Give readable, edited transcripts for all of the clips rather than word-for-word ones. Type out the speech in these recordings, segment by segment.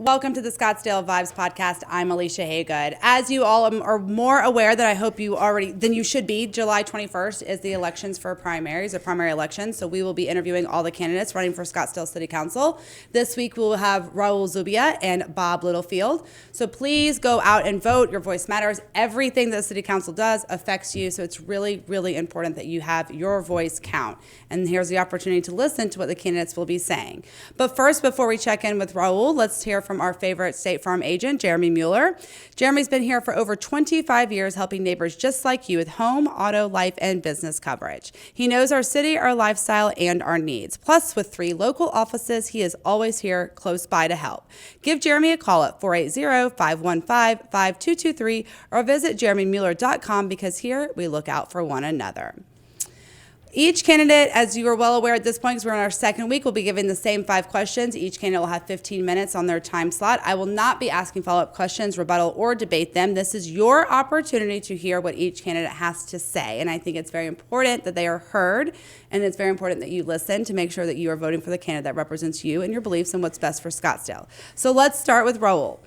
Welcome to the Scottsdale Vibes podcast. I'm Alicia Haygood. As you all are more aware that I hope you already, than you should be, July 21st is the elections for primaries, or primary elections. So we will be interviewing all the candidates running for Scottsdale City Council. This week we'll have Raul Zubia and Bob Littlefield. So please go out and vote. Your voice matters. Everything that the City Council does affects you. So it's really, really important that you have your voice count. And here's the opportunity to listen to what the candidates will be saying. But first, before we check in with Raul, let's hear from our favorite State Farm agent, Jeremy Mueller. Jeremy's been here for over 25 years, helping neighbors just like you with home, auto, life, and business coverage. He knows our city, our lifestyle, and our needs. Plus, with 3 local offices, he is always here close by to help. Give Jeremy a call at 480-515-5223 or visit jeremymueller.com because here we look out for one another. Each candidate, as you are well aware at this point, because we're in our second week, will be given the same 5 questions. Each candidate will have 15 minutes on their time slot. I will not be asking follow-up questions, rebuttal, or debate them. This is your opportunity to hear what each candidate has to say. And I think it's very important that they are heard, and it's very important that you listen to make sure that you are voting for the candidate that represents you and your beliefs and what's best for Scottsdale. So let's start with Raul.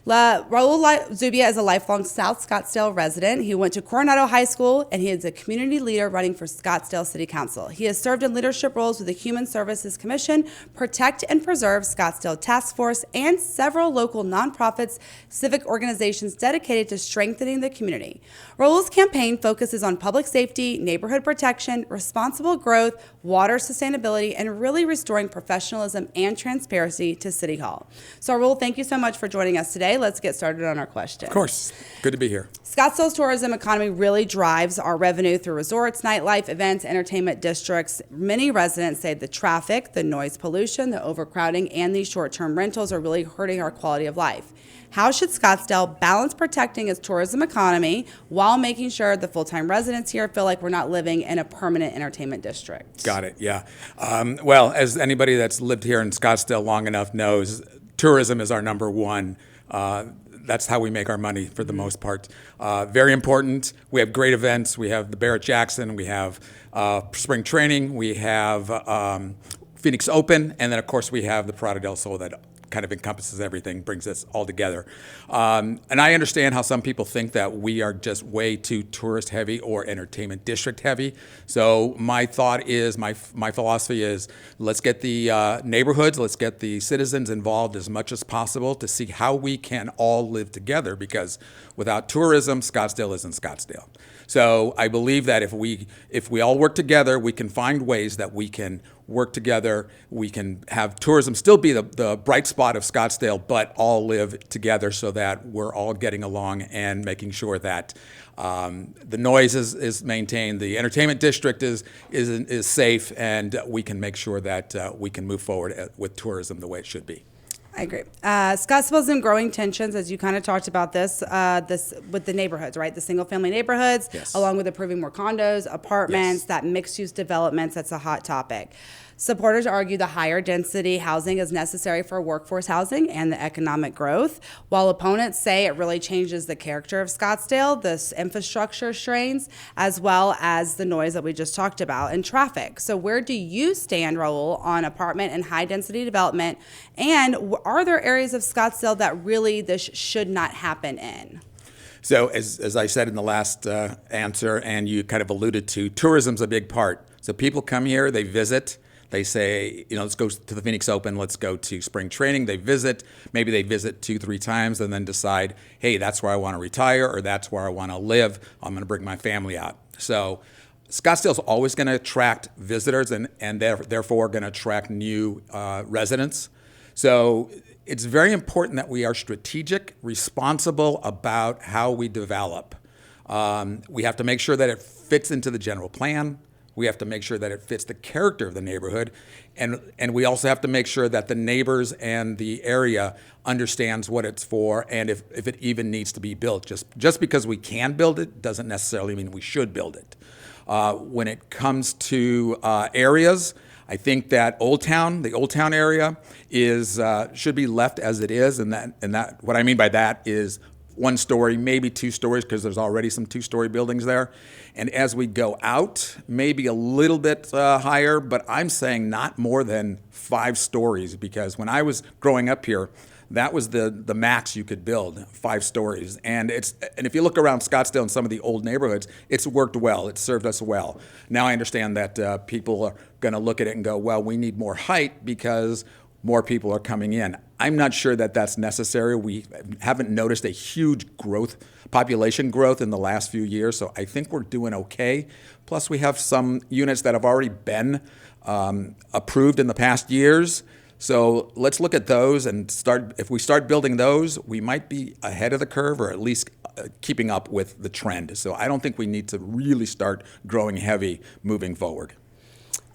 Raul Zubia is a lifelong South Scottsdale resident. He went to Coronado High School, and he is a community leader running for Scottsdale City Council. He has served in leadership roles with the Human Services Commission, Protect and Preserve Scottsdale Task Force, and several local nonprofits, civic organizations dedicated to strengthening the community. Raul's campaign focuses on public safety, neighborhood protection, responsible growth, water sustainability, and really restoring professionalism and transparency to City Hall. So Raul, thank you so much for joining us today. Let's get started on our question. Of course. Good to be here. Scottsdale's tourism economy really drives our revenue through resorts, nightlife, events, entertainment districts. Many residents say the traffic, the noise pollution, the overcrowding, and these short-term rentals are really hurting our quality of life. How should Scottsdale balance protecting its tourism economy while making sure the full-time residents here feel like we're not living in a permanent entertainment district? Got it, yeah. Well, as anybody that's lived here in Scottsdale long enough knows, tourism is our number one. That's how we make our money for the most part. Very important. We have great events. We have the Barrett-Jackson. We have spring training. We have Phoenix Open. And then, of course, we have the Parada del Sol that kind of encompasses everything, brings us all together. And I understand how some people think that we are just way too tourist heavy or entertainment district heavy. So my thought is, my philosophy is, let's get the neighborhoods, let's get the citizens involved as much as possible to see how we can all live together, because without tourism, Scottsdale isn't Scottsdale. So I believe that if we all work together, we can find ways that we can work together. We can have tourism still be the bright spot of Scottsdale, but all live together so that we're all getting along and making sure that the noise is maintained, the entertainment district is safe, and we can make sure that we can move forward with tourism the way it should be. I agree. Scottsdale's in growing tensions, as you kind of talked about this with the neighborhoods, right? The single-family neighborhoods, yes, along with approving more condos, apartments, yes, that mixed-use developments. That's a hot topic. Supporters argue the higher density housing is necessary for workforce housing and the economic growth, while opponents say it really changes the character of Scottsdale, this infrastructure strains, as well as the noise that we just talked about, and traffic. So where do you stand, Raul, on apartment and high density development? And are there areas of Scottsdale that really this should not happen in? So as I said in the last answer, and you kind of alluded to, tourism's a big part. So people come here, they visit. They say, let's go to the Phoenix Open, let's go to spring training. They visit, maybe they visit 2-3 times and then decide, hey, that's where I want to retire, or that's where I want to live. I'm going to bring my family out. So Scottsdale's always going to attract visitors and therefore going to attract new residents. So it's very important that we are strategic, responsible about how we develop. We have to make sure that it fits into the general plan. We have to make sure that it fits the character of the neighborhood. And we also have to make sure that the neighbors and the area understands what it's for, and if it even needs to be built. Just because we can build it doesn't necessarily mean we should build it. When it comes to areas, I think that the Old Town area should be left as it is, and that what I mean by that is 1 story, maybe 2 stories, because there's already some 2-story buildings there. And as we go out, maybe a little bit higher, but I'm saying not more than 5 stories, because when I was growing up here, that was the max you could build, 5 stories. And if you look around Scottsdale and some of the old neighborhoods, it's worked well. It's served us well. Now I understand that people are going to look at it and go, well, we need more height because more people are coming in. I'm not sure that that's necessary. We haven't noticed a huge population growth in the last few years, so I think we're doing okay. Plus, we have some units that have already been approved in the past years. So let's look at those and start. If we start building those, we might be ahead of the curve, or at least keeping up with the trend. So I don't think we need to really start growing heavy moving forward.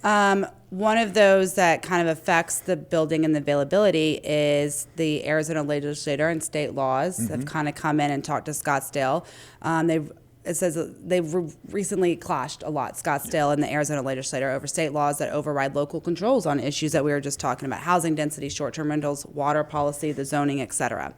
One of those that kind of affects the building and the availability is the Arizona legislature and state laws have kind of come in and talked to Scottsdale. It says they've recently clashed a lot, Scottsdale and the Arizona legislature, over state laws that override local controls on issues that we were just talking about: housing density, short-term rentals, water policy, the zoning, etc.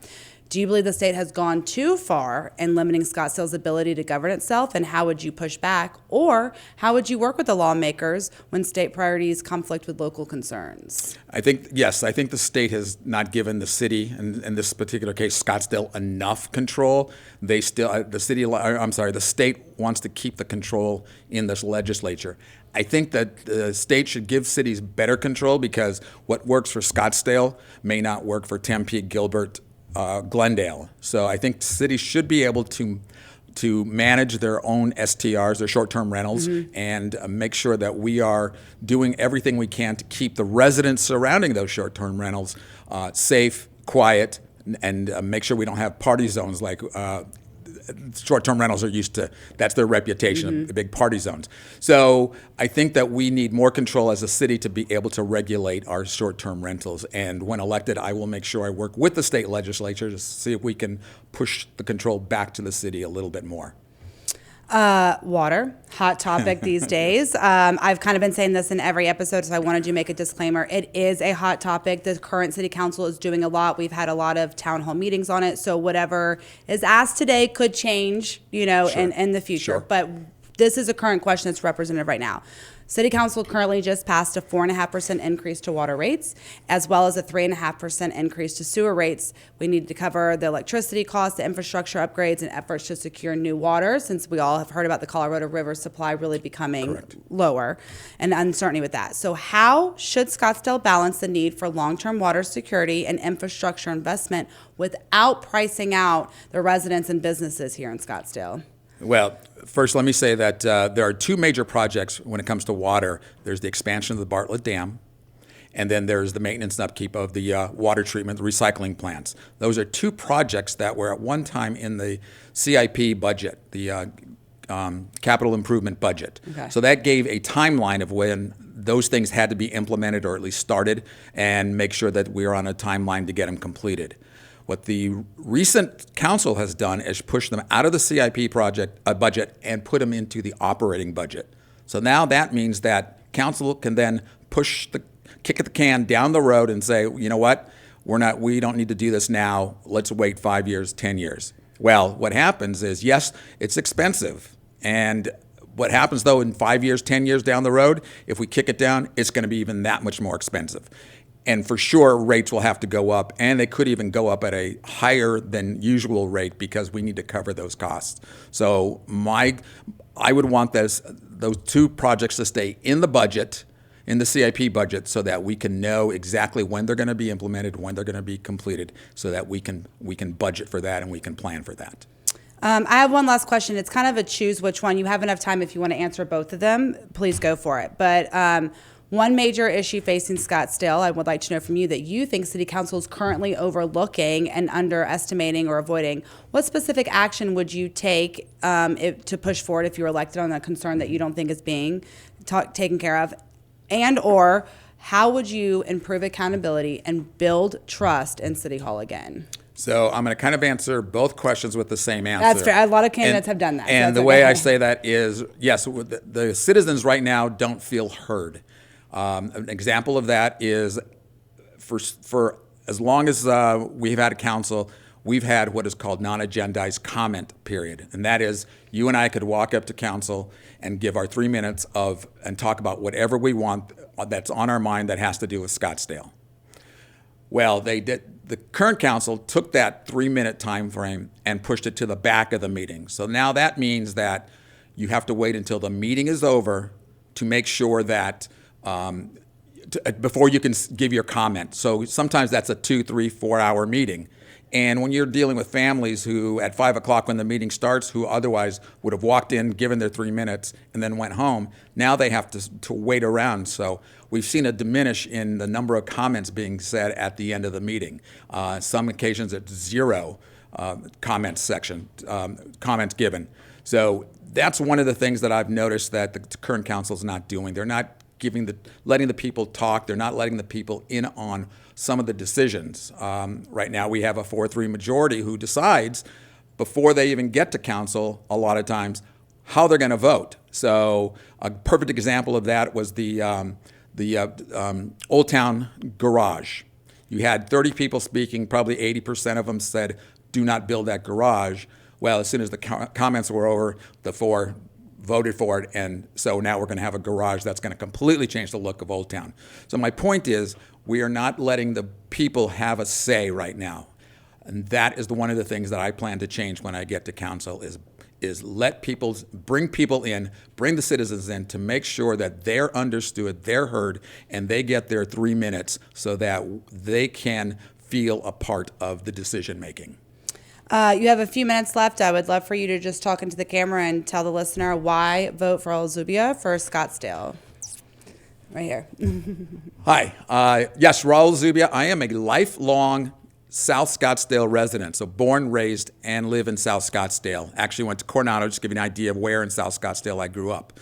Do you believe the state has gone too far in limiting Scottsdale's ability to govern itself, and how would you push back? Or how would you work with the lawmakers when state priorities conflict with local concerns? I think the state has not given the city, in this particular case, Scottsdale, enough control. The state wants to keep the control in this legislature. I think that the state should give cities better control, because what works for Scottsdale may not work for Tempe, Gilbert, Glendale. So I think cities should be able to manage their own STRs, their short-term rentals, and make sure that we are doing everything we can to keep the residents surrounding those short-term rentals safe, quiet, and make sure we don't have party zones like short-term rentals are used to. That's their reputation, the big party zones. So I think that we need more control as a city to be able to regulate our short-term rentals. And when elected, I will make sure I work with the state legislature to see if we can push the control back to the city a little bit more. Water, hot topic these days. I've kind of been saying this in every episode, so I wanted to make a disclaimer. It is a hot topic. The current city council is doing a lot. We've had a lot of town hall meetings on it, so whatever is asked today could change, in the future. Sure. But this is a current question that's represented right now. City Council currently just passed a 4.5% increase to water rates, as well as a 3.5% increase to sewer rates. We need to cover the electricity costs, the infrastructure upgrades, and efforts to secure new water, since we all have heard about the Colorado River supply really becoming lower, and uncertainty with that. So how should Scottsdale balance the need for long-term water security and infrastructure investment without pricing out the residents and businesses here in Scottsdale? Well, first, let me say that there are 2 major projects when it comes to water. There's the expansion of the Bartlett Dam, and then there's the maintenance and upkeep of the water treatment, the recycling plants. Those are 2 projects that were at one time in the CIP budget, the capital improvement budget. Okay. So that gave a timeline of when those things had to be implemented, or at least started, and make sure that we are on a timeline to get them completed. What the recent council has done is push them out of the CIP budget and put them into the operating budget. So now that means that council can then kick the can down the road and say, you know what, we don't need to do this now. Let's wait 5 years, 10 years. Well, what happens is, yes, it's expensive. And what happens, though, in 5 years, 10 years down the road, if we kick it down, it's going to be even that much more expensive. And for sure, rates will have to go up, and they could even go up at a higher than usual rate, because we need to cover those costs. So I would want those 2 projects to stay in the budget, in the CIP budget, so that we can know exactly when they're going to be implemented, when they're going to be completed, so that we can budget for that and we can plan for that. I have one last question. It's kind of a choose which one. You have enough time. If you want to answer both of them, please go for it. But one major issue facing Scottsdale, I would like to know from you, that you think City Council is currently overlooking and underestimating or avoiding. What specific action would you take to push forward if you were elected on a concern that you don't think is being taken care of? And or how would you improve accountability and build trust in City Hall again? So I'm going to kind of answer both questions with the same answer. That's fair. A lot of candidates have done that. And the way I say that is, yes, the citizens right now don't feel heard. An example of that is, for as long as we've had a council, we've had what is called non-agendized comment period. And that is, you and I could walk up to council and give our 3 minutes and talk about whatever we want that's on our mind that has to do with Scottsdale. Well, The current council took that 3-minute time frame and pushed it to the back of the meeting. So now that means that you have to wait until the meeting is over to make sure that before you can give your comment. So sometimes that's a 2, 3, 4 hour meeting. And when you're dealing with families who at 5 o'clock when the meeting starts, who otherwise would have walked in, given their 3 minutes, and then went home, now they have to wait around. So we've seen a diminish in the number of comments being said at the end of the meeting. Some occasions it's 0 comments section, comments given. So that's one of the things that I've noticed that the current council is not doing. They're not letting the people talk. They're not letting the people in on some of the decisions. Right now we have a 4-3 majority who decides before they even get to council a lot of times how they're going to vote. So a perfect example of that was the Old Town garage. You had 30 people speaking, probably 80% of them said, do not build that garage. Well, as soon as the comments were over, the 4 voted for it, and so now we're going to have a garage that's going to completely change the look of Old Town. So my point is, we are not letting the people have a say right now, and that is one of the things that I plan to change when I get to council is bring people in, bring the citizens in to make sure that they're understood, they're heard, and they get their 3 minutes so that they can feel a part of the decision making. You have a few minutes left. I would love for you to just talk into the camera and tell the listener why vote for Raul Zubia for Scottsdale. Right here. Hi. Yes, Raul Zubia. I am a lifelong South Scottsdale resident, so born, raised, and live in South Scottsdale. Actually went to Coronado, just to give you an idea of where in South Scottsdale I grew up.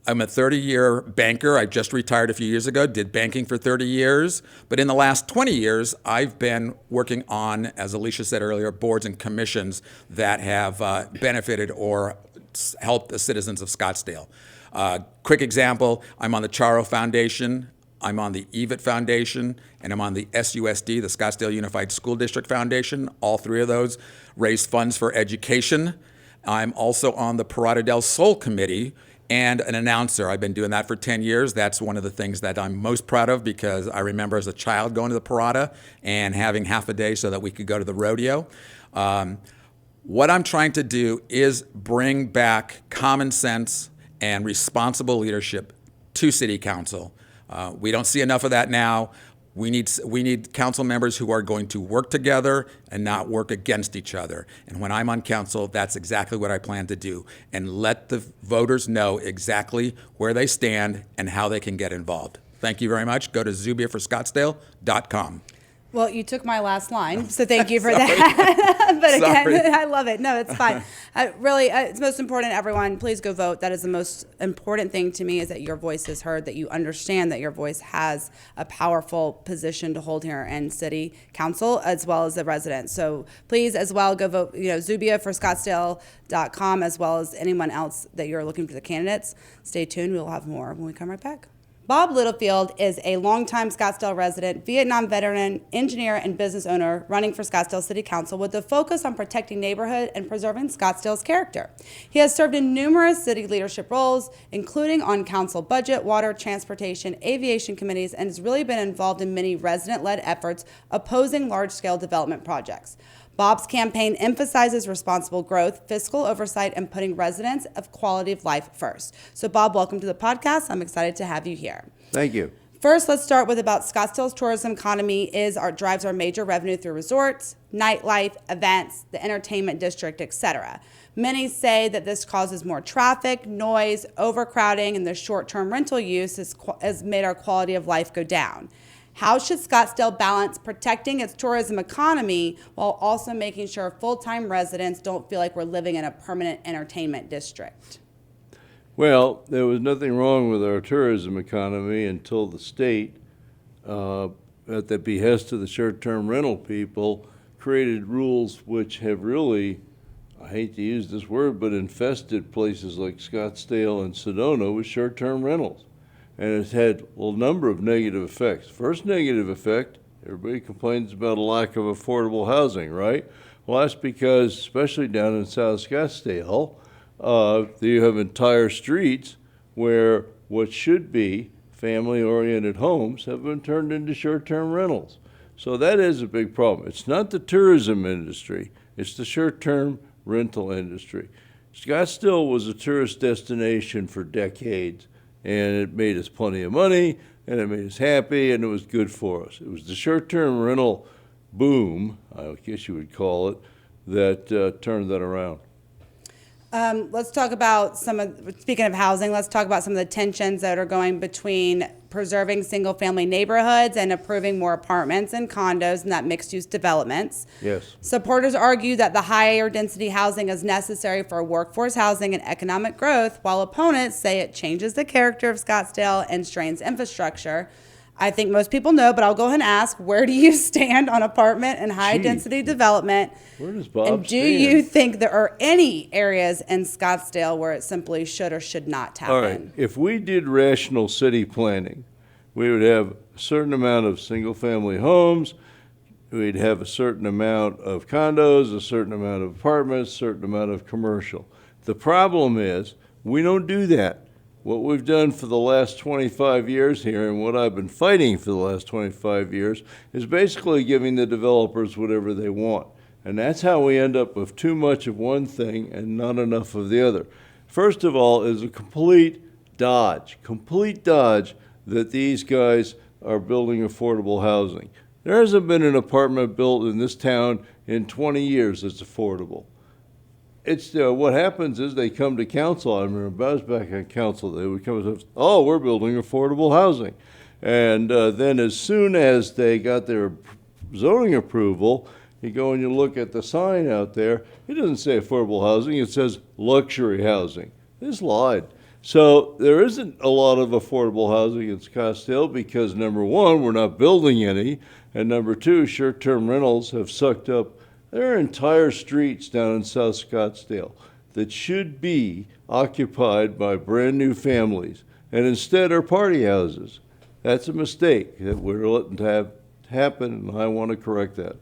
I'm a 30-year banker. I just retired a few years ago, did banking for 30 years. But in the last 20 years, I've been working on, as Alicia said earlier, boards and commissions that have benefited or helped the citizens of Scottsdale. Quick example, I'm on the Charo Foundation, I'm on the EVIT Foundation, and I'm on the SUSD, the Scottsdale Unified School District Foundation. All 3 of those raise funds for education. I'm also on the Parada del Sol Committee, and an announcer. I've been doing that for 10 years. That's one of the things that I'm most proud of because I remember as a child going to the Parada and having half a day so that we could go to the rodeo. What I'm trying to do is bring back common sense and responsible leadership to City Council. We don't see enough of that now. We need council members who are going to work together and not work against each other. And when I'm on council, that's exactly what I plan to do, and let the voters know exactly where they stand and how they can get involved. Thank you very much. Go to zubiaforscottsdale.com. Well, you took my last line, so thank you for that. But again, I love it. No, it's fine. Really, it's most important, everyone, please go vote. That is the most important thing to me, is that your voice is heard, that you understand that your voice has a powerful position to hold here in City Council as well as the residents. So please, as well, go vote, Zubia4Scottsdale.com, as well as anyone else that you're looking for the candidates. Stay tuned. We'll have more when we come right back. Bob Littlefield is a longtime Scottsdale resident, Vietnam veteran, engineer, and business owner running for Scottsdale City Council with a focus on protecting neighborhood and preserving Scottsdale's character. He has served in numerous city leadership roles, including on council budget, water, transportation, aviation committees, and has really been involved in many resident-led efforts opposing large-scale development projects. Bob's campaign emphasizes responsible growth, fiscal oversight, and putting residents of quality of life first. So, Bob, welcome to the podcast. I'm excited to have you here. Thank you. First, let's start with about Scottsdale's tourism economy drives our major revenue through resorts, nightlife, events, the entertainment district, etc. Many say that this causes more traffic, noise, overcrowding, and the short-term rental use has made our quality of life go down. How should Scottsdale balance protecting its tourism economy while also making sure full-time residents don't feel like we're living in a permanent entertainment district? Well, there was nothing wrong with our tourism economy until the state, at the behest of the short-term rental people, created rules which have really, I hate to use this word, but infested places like Scottsdale and Sedona with short-term rentals. And it's had a number of negative effects. First negative effect, everybody complains about a lack of affordable housing, right? Well, that's because, especially down in South Scottsdale, you have entire streets where what should be family-oriented homes have been turned into short-term rentals. So that is a big problem. It's not the tourism industry, it's the short-term rental industry. Scottsdale was a tourist destination for decades, and it made us plenty of money, and it made us happy, and it was good for us. It was the short-term rental boom, I guess you would call it, that turned that around. Let's talk about speaking of housing, let's talk about some of the tensions that are going between preserving single-family neighborhoods and approving more apartments and condos and that mixed-use developments. Yes. Supporters argue that the higher density housing is necessary for workforce housing and economic growth, while opponents say it changes the character of Scottsdale and strains infrastructure. I think most people know, but I'll go ahead and ask, where do you stand on apartment and high-density development? Where does Bob And do stand? you think there are any areas in Scottsdale where it simply should or should not happen? All right, if we did rational city planning, we would have a certain amount of single-family homes, we'd have a certain amount of condos, a certain amount of apartments, a certain amount of commercial. The problem is, we don't do that. What we've done for the last 25 years here, and what I've been fighting for the last 25 years, is basically giving the developers whatever they want. And that's how we end up with too much of one thing and not enough of the other. First of all, is a complete dodge that these guys are building affordable housing. There hasn't been an apartment built in this town in 20 years that's affordable. It's what happens is they come to council. I remember I was back on council. They would come and say, "Oh, we're building affordable housing," and then as soon as they got their zoning approval, you go and you look at the sign out there. It doesn't say affordable housing. It says luxury housing. It's lied. So there isn't a lot of affordable housing in Scottsdale because, number one, we're not building any, and number two, short-term rentals have sucked up. There are entire streets down in South Scottsdale that should be occupied by brand new families and instead are party houses. That's a mistake that we're letting to happen, and I want to correct that.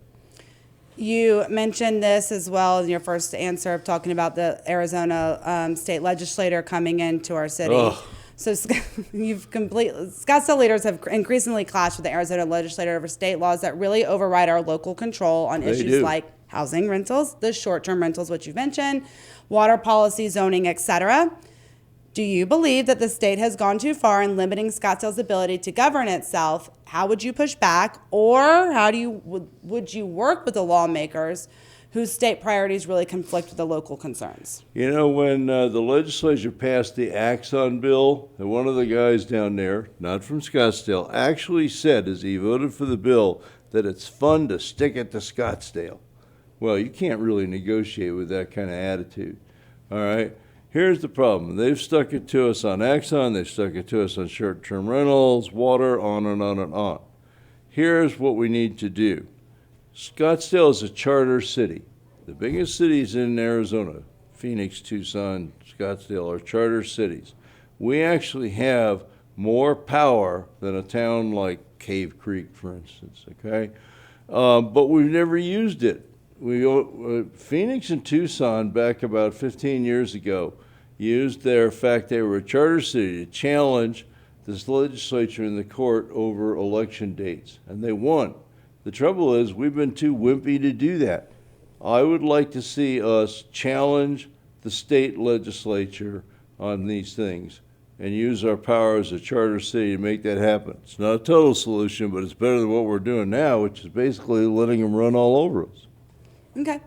You mentioned this as well in your first answer of talking about the Arizona state legislator coming into our city. Ugh. So Scottsdale leaders have increasingly clashed with the Arizona legislator over state laws that really override our local control on They issues do. like housing rentals, the short-term rentals, which you mentioned, water policy, zoning, etc. Do you believe that the state has gone too far in limiting Scottsdale's ability to govern itself? How would you push back, or how do you would you work with the lawmakers whose state priorities really conflict with the local concerns? You know, when the legislature passed the Axon bill, and one of the guys down there, not from Scottsdale, actually said as he voted for the bill that it's fun to stick it to Scottsdale. Well, you can't really negotiate with that kind of attitude, all right? Here's the problem. They've stuck it to us on Axon, they've stuck it to us on short-term rentals, water, on and on and on. Here's what we need to do. Scottsdale is a charter city. The biggest cities in Arizona, Phoenix, Tucson, Scottsdale, are charter cities. We actually have more power than a town like Cave Creek, for instance, okay? But we've never used it. Phoenix and Tucson, back about 15 years ago, used their fact they were a charter city to challenge this legislature in the court over election dates, and they won. The trouble is, we've been too wimpy to do that. I would like to see us challenge the state legislature on these things and use our power as a charter city to make that happen. It's not a total solution, but it's better than what we're doing now, which is basically letting them run all over us. Okay.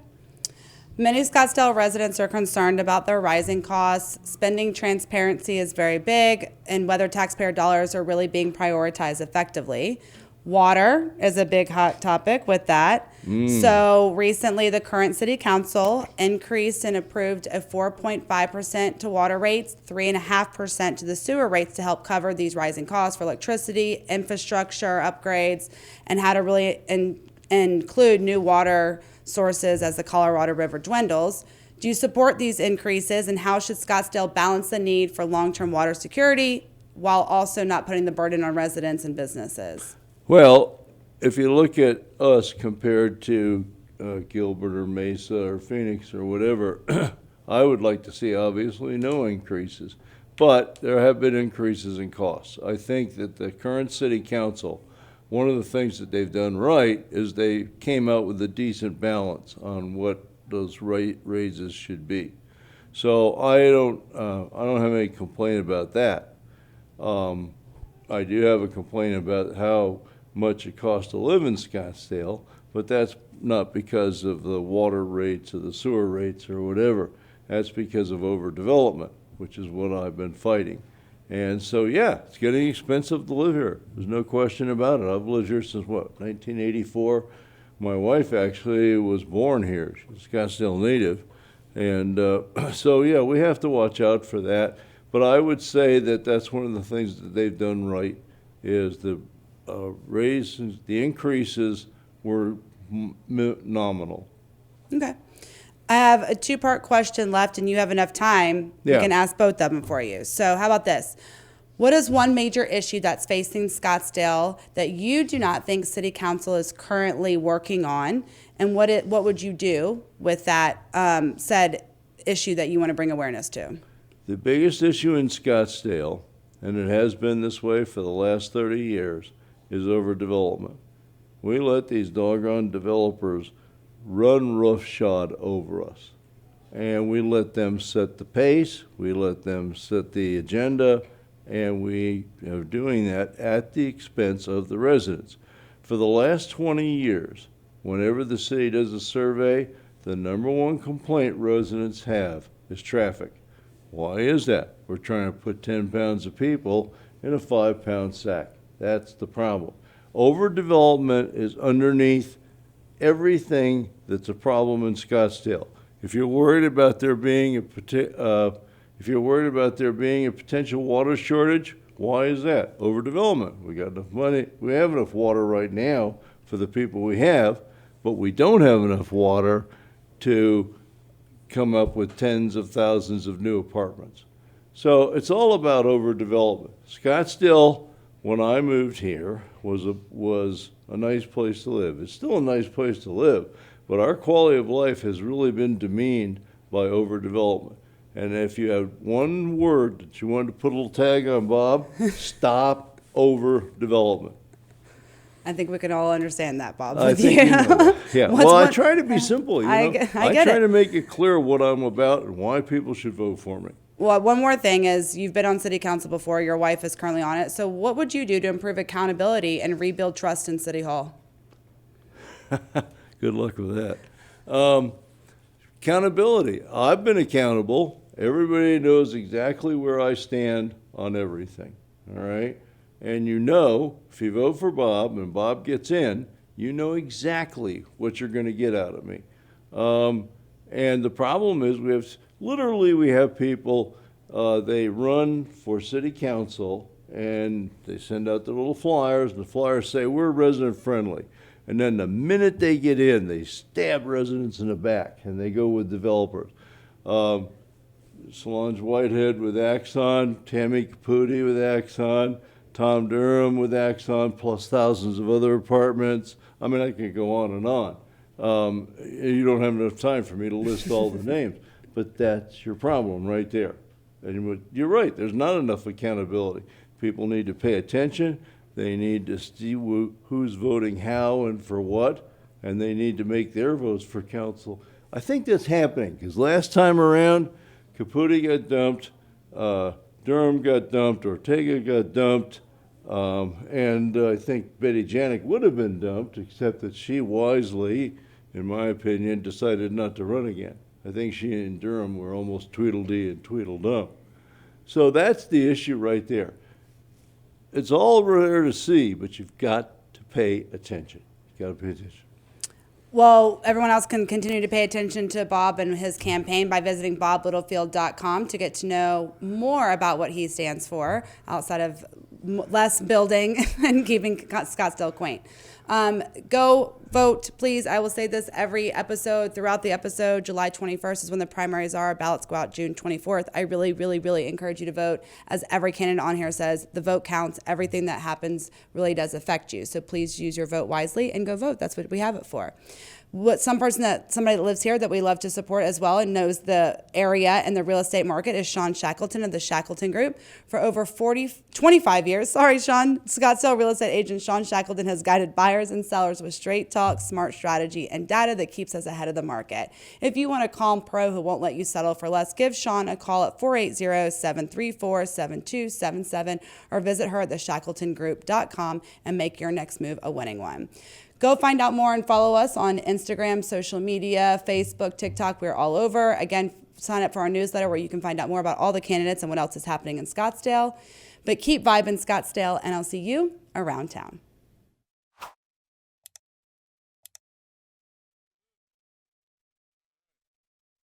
Many Scottsdale residents are concerned about their rising costs. Spending transparency is very big, and whether taxpayer dollars are really being prioritized effectively. Water is a big hot topic with that. So recently, the current city council increased and approved a 4.5% to water rates, 3.5% to the sewer rates to help cover these rising costs for electricity, infrastructure upgrades, and how to really include new water sources as the Colorado River dwindles. Do you support these increases, and how should Scottsdale balance the need for long-term water security while also not putting the burden on residents and businesses? Well, if you look at us compared to Gilbert or Mesa or Phoenix or whatever, I would like to see obviously no increases. But there have been increases in costs. I think that the current city council, one of the things that they've done right is they came out with a decent balance on what those raises should be. So I don't have any complaint about that. I do have a complaint about how much it costs to live in Scottsdale, but that's not because of the water rates or the sewer rates or whatever. That's because of overdevelopment, which is what I've been fighting. And so, yeah, it's getting expensive to live here. There's no question about it. I've lived here since, 1984? My wife actually was born here. She's a Scottsdale native. And so, yeah, we have to watch out for that. But I would say that that's one of the things that they've done right is the raises, the increases were nominal. Okay. I have a two-part question left, and you have enough time. Yeah. We can ask both of them for you. So how about this? What is one major issue that's facing Scottsdale that you do not think City Council is currently working on? And what would you do with that said issue that you want to bring awareness to? The biggest issue in Scottsdale, and it has been this way for the last 30 years, is overdevelopment. We let these doggone developers run roughshod over us. And we let them set the pace, we let them set the agenda, and we are doing that at the expense of the residents. For the last 20 years, whenever the city does a survey, the number one complaint residents have is traffic. Why is that? We're trying to put 10 pounds of people in a 5-pound sack. That's the problem. Overdevelopment is underneath everything that's a problem in Scottsdale. If you're worried about there being a potential water shortage, why is that? Overdevelopment. We got enough money. We have enough water right now for the people we have, but we don't have enough water to come up with tens of thousands of new apartments. So it's all about overdevelopment. Scottsdale, when I moved here, was a nice place to live. It's still a nice place to live, but our quality of life has really been demeaned by overdevelopment. And if you had one word that you wanted to put a little tag on, Bob, stop overdevelopment. I think we can all understand that, Bob. I with think you. you know that. Yeah. What's Well, I one- try to be simple. I get try it. to make it clear what I'm about and why people should vote for me. Well, one more thing is you've been on City Council before. Your wife is currently on it. So what would you do to improve accountability and rebuild trust in City Hall? Good luck with that. Accountability. I've been accountable. Everybody knows exactly where I stand on everything. All right? And if you vote for Bob and Bob gets in, you know exactly what you're going to get out of me. And the problem is we have people, they run for city council and they send out the little flyers, and the flyers say, we're resident friendly. And then the minute they get in, they stab residents in the back and they go with developers. Solange Whitehead with Axon, Tammy Caputi with Axon, Tom Durham with Axon, plus thousands of other apartments. I mean, I could go on and on. You don't have enough time for me to list all the names, but that's your problem right there. And you're right, there's not enough accountability. People need to pay attention. They need to see who's voting how and for what, and they need to make their votes for council. I think that's happening, because last time around, Caputi got dumped, Durham got dumped, Ortega got dumped, and I think Betty Janik would have been dumped, except that she wisely, in my opinion, decided not to run again. I think she and Durham were almost Tweedledee and Tweedledum. So that's the issue right there. It's all there to see, but you've got to pay attention. You've got to pay attention. Well, everyone else can continue to pay attention to Bob and his campaign by visiting boblittlefield.com to get to know more about what he stands for outside of less building and keeping Scottsdale quaint. Go vote, please. I will say this every episode, throughout the episode. July 21st is when the primaries are. Ballots go out June 24th. I really, really, really encourage you to vote. As every candidate on here says, the vote counts. Everything that happens really does affect you. So please use your vote wisely and go vote. That's what we have it for. Somebody that lives here that we love to support as well and knows the area and the real estate market is Sean Shackleton of the Shackleton Group. For over 25 years, Sean, Scottsdale real estate agent Sean Shackleton has guided buyers and sellers with straight talk, smart strategy, and data that keeps us ahead of the market. If you want a calm pro who won't let you settle for less, give Sean a call at 480-734-7277 or visit her at theshackletongroup.com and make your next move a winning one. Go find out more and follow us on Instagram, social media, Facebook, TikTok. We're all over. Again, sign up for our newsletter where you can find out more about all the candidates and what else is happening in Scottsdale. But keep vibing, Scottsdale, and I'll see you around town.